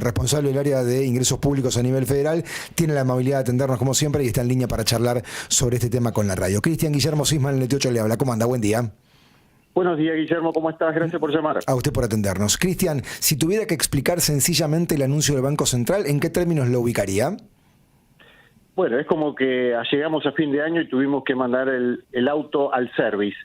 Responsable del área de ingresos públicos a nivel federal, tiene la amabilidad de atendernos como siempre y está en línea para charlar sobre este tema con la radio. Cristian Guillermo Sisman, en el T8 le habla. ¿Cómo anda? Buen día. Buenos días, Guillermo, ¿cómo estás? Gracias por llamar. A usted por atendernos. Cristian, si tuviera que explicar sencillamente el anuncio del Banco Central, ¿en qué términos lo ubicaría? Bueno, es como que llegamos a fin de año y tuvimos que mandar el auto al service,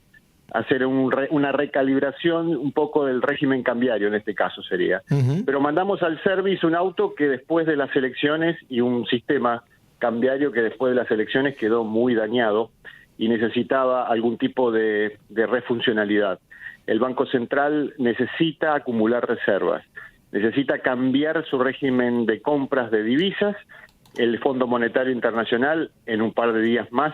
hacer una recalibración un poco del régimen cambiario en este caso sería. Pero mandamos al service un auto que después de las elecciones y un sistema cambiario que después de las elecciones quedó muy dañado y necesitaba algún tipo de refuncionalidad. El Banco Central necesita acumular reservas, necesita cambiar su régimen de compras de divisas. El Fondo Monetario Internacional en un par de días más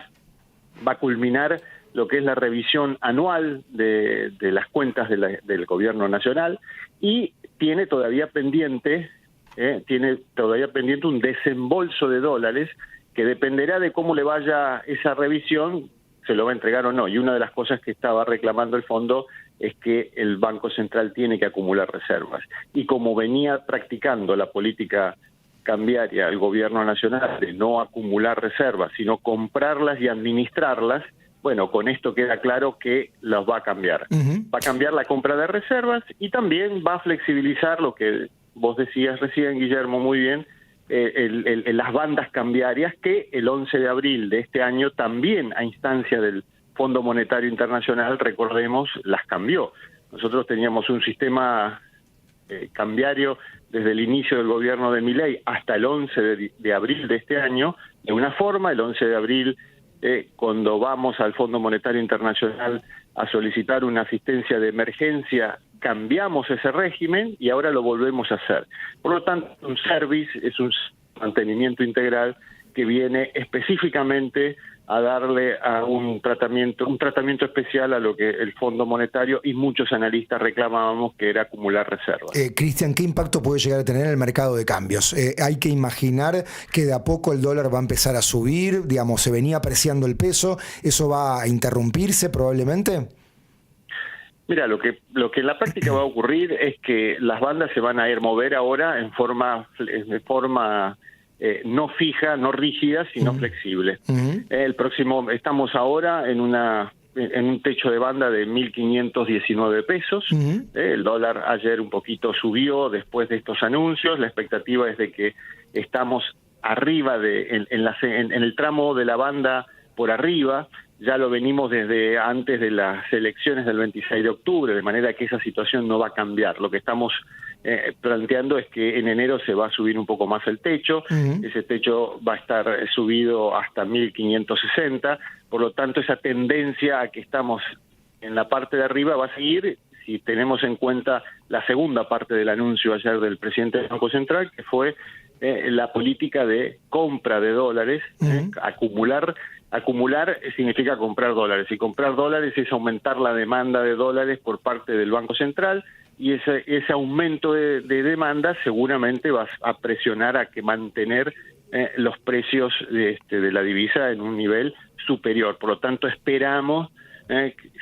va a culminar lo que es la revisión anual de las cuentas del gobierno nacional y tiene todavía pendiente un desembolso de dólares que dependerá de cómo le vaya esa revisión, se lo va a entregar o no. Y una de las cosas que estaba reclamando el fondo es que el Banco Central tiene que acumular reservas. Y como venía practicando la política cambiaria el gobierno nacional de no acumular reservas, sino comprarlas y administrarlas, bueno, con esto queda claro que las va a cambiar. Va a cambiar la compra de reservas y también va a flexibilizar lo que vos decías recién, Guillermo, muy bien, las bandas cambiarias que el 11 de abril de este año también a instancia del Fondo Monetario Internacional, recordemos, las cambió. Nosotros teníamos un sistema cambiario desde el inicio del gobierno de Milei hasta el 11 de abril de este año, de una forma. El 11 de abril, cuando vamos al Fondo Monetario Internacional a solicitar una asistencia de emergencia, cambiamos ese régimen y ahora lo volvemos a hacer. Por lo tanto, un service es un mantenimiento integral que viene específicamente a darle a un tratamiento especial a lo que el Fondo Monetario y muchos analistas reclamábamos, que era acumular reservas. Cristian, ¿qué impacto puede llegar a tener el mercado de cambios? Hay que imaginar que de a poco el dólar va a empezar a subir, digamos, se venía apreciando el peso, ¿eso va a interrumpirse probablemente? Mira, lo que en la práctica va a ocurrir es que las bandas se van a ir mover ahora en forma no fija, no rígida, sino flexible. Estamos ahora en un techo de banda de 1.519 pesos. El dólar ayer un poquito subió después de estos anuncios. La expectativa es de que estamos arriba en el tramo de la banda por arriba. Ya lo venimos desde antes de las elecciones del 26 de octubre, de manera que esa situación no va a cambiar. Lo que estamos planteando es que en enero se va a subir un poco más el techo. Ese techo va a estar subido hasta 1.560, por lo tanto esa tendencia a que estamos en la parte de arriba va a seguir si tenemos en cuenta la segunda parte del anuncio ayer del presidente del Banco Central, que fue la política de compra de dólares. Acumular significa comprar dólares, y comprar dólares es aumentar la demanda de dólares por parte del Banco Central, y ese aumento de demanda seguramente va a presionar a que mantener los precios de la divisa en un nivel superior. Por lo tanto, esperamos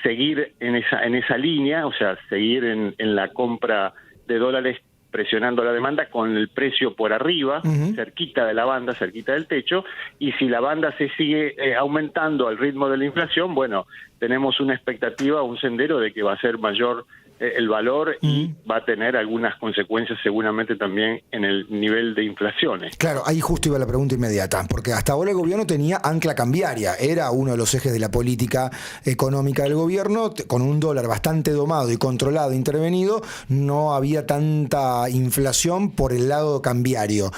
seguir en esa línea, o sea, seguir en la compra de dólares presionando la demanda con el precio por arriba, cerquita de la banda, cerquita del techo, y si la banda se sigue aumentando al ritmo de la inflación, bueno, tenemos una expectativa, un sendero de que va a ser mayor el valor y va a tener algunas consecuencias seguramente también en el nivel de inflaciones. Claro, ahí justo iba la pregunta inmediata, porque hasta ahora el gobierno tenía ancla cambiaria, era uno de los ejes de la política económica del gobierno, con un dólar bastante domado y controlado, intervenido, no había tanta inflación por el lado cambiario.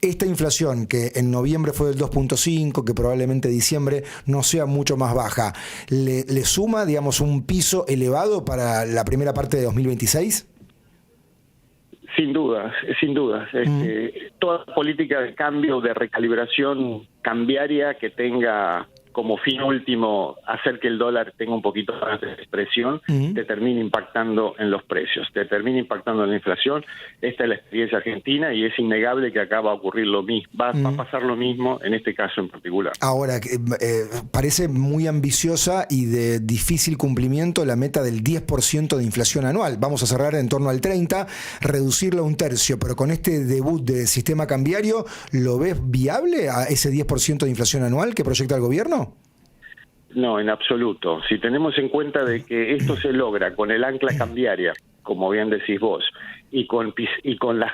Esta inflación, que en noviembre fue del 2.5, que probablemente diciembre no sea mucho más baja, ¿le suma, digamos, un piso elevado para la primera parte de 2026? Sin dudas, sin dudas. Toda política de cambio, de recalibración cambiaria que tenga como fin último hacer que el dólar tenga un poquito más de expresión, te termina impactando en los precios, te termina impactando en la inflación. Esta es la experiencia argentina y es innegable que acá va a ocurrir lo mismo, va a pasar lo mismo en este caso en particular. Ahora, parece muy ambiciosa y de difícil cumplimiento la meta del 10% de inflación anual. Vamos a cerrar en torno al 30%, reducirlo a un tercio, pero con este debut del sistema cambiario, ¿lo ves viable a ese 10% de inflación anual que proyecta el gobierno? No, en absoluto. Si tenemos en cuenta de que esto se logra con el ancla cambiaria, como bien decís vos, y con las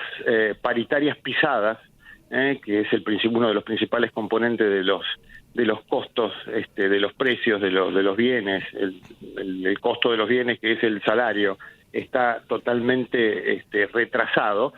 paritarias pisadas, que es uno de los principales componentes de los costos, de los precios de los bienes, el costo de los bienes, que es el salario, está totalmente retrasado.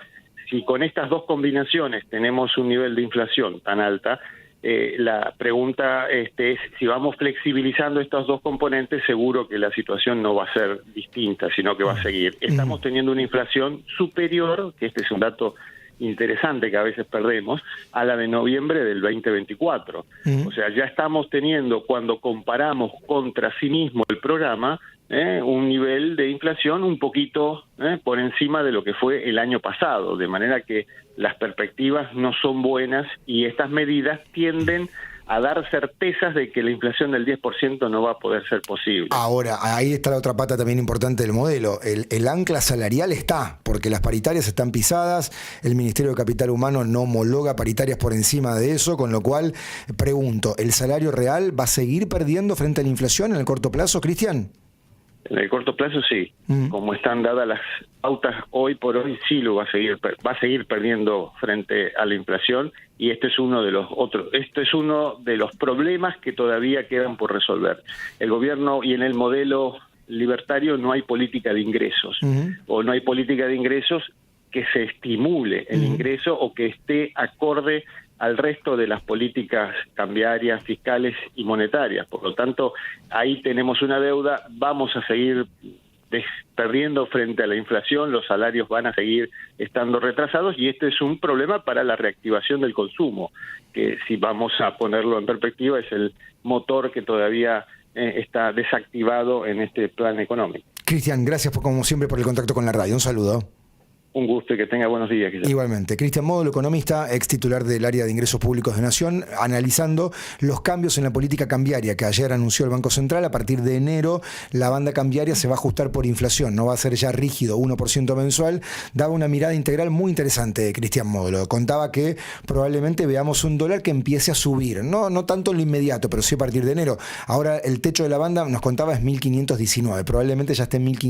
Si con estas dos combinaciones tenemos un nivel de inflación tan alta, la pregunta es si vamos flexibilizando estos dos componentes, seguro que la situación no va a ser distinta, sino que va a seguir. Estamos teniendo una inflación superior, que este es un dato interesante que a veces perdemos, a la de noviembre del 2024. O sea, ya estamos teniendo, cuando comparamos contra sí mismo el programa, un nivel de inflación un poquito por encima de lo que fue el año pasado, de manera que las perspectivas no son buenas y estas medidas tienden a dar certezas de que la inflación del 10% no va a poder ser posible. Ahora, ahí está la otra pata también importante del modelo. El ancla salarial está, porque las paritarias están pisadas, el Ministerio de Capital Humano no homologa paritarias por encima de eso, con lo cual, pregunto, ¿el salario real va a seguir perdiendo frente a la inflación en el corto plazo, Cristian? En el corto plazo sí, como están dadas las pautas hoy por hoy, sí lo va a seguir perdiendo frente a la inflación, y este es uno de los problemas que todavía quedan por resolver. El gobierno, y en el modelo libertario no hay política de ingresos, o no hay política de ingresos que se estimule el ingreso o que esté acorde al resto de las políticas cambiarias, fiscales y monetarias. Por lo tanto, ahí tenemos una deuda, vamos a seguir perdiendo frente a la inflación, los salarios van a seguir estando retrasados, y este es un problema para la reactivación del consumo, que si vamos a ponerlo en perspectiva es el motor que todavía está desactivado en este plan económico. Cristian, gracias como siempre por el contacto con la radio. Un saludo. Un gusto y que tenga buenos días. Igualmente. Cristian Módulo, economista, ex titular del área de ingresos públicos de Nación, analizando los cambios en la política cambiaria que ayer anunció el Banco Central. A partir de enero, la banda cambiaria se va a ajustar por inflación, no va a ser ya rígido, 1% mensual. Daba una mirada integral muy interesante, Cristian Módulo. Contaba que probablemente veamos un dólar que empiece a subir, no tanto en lo inmediato, pero sí a partir de enero. Ahora el techo de la banda, nos contaba, es 1.519, probablemente ya esté en 1.500.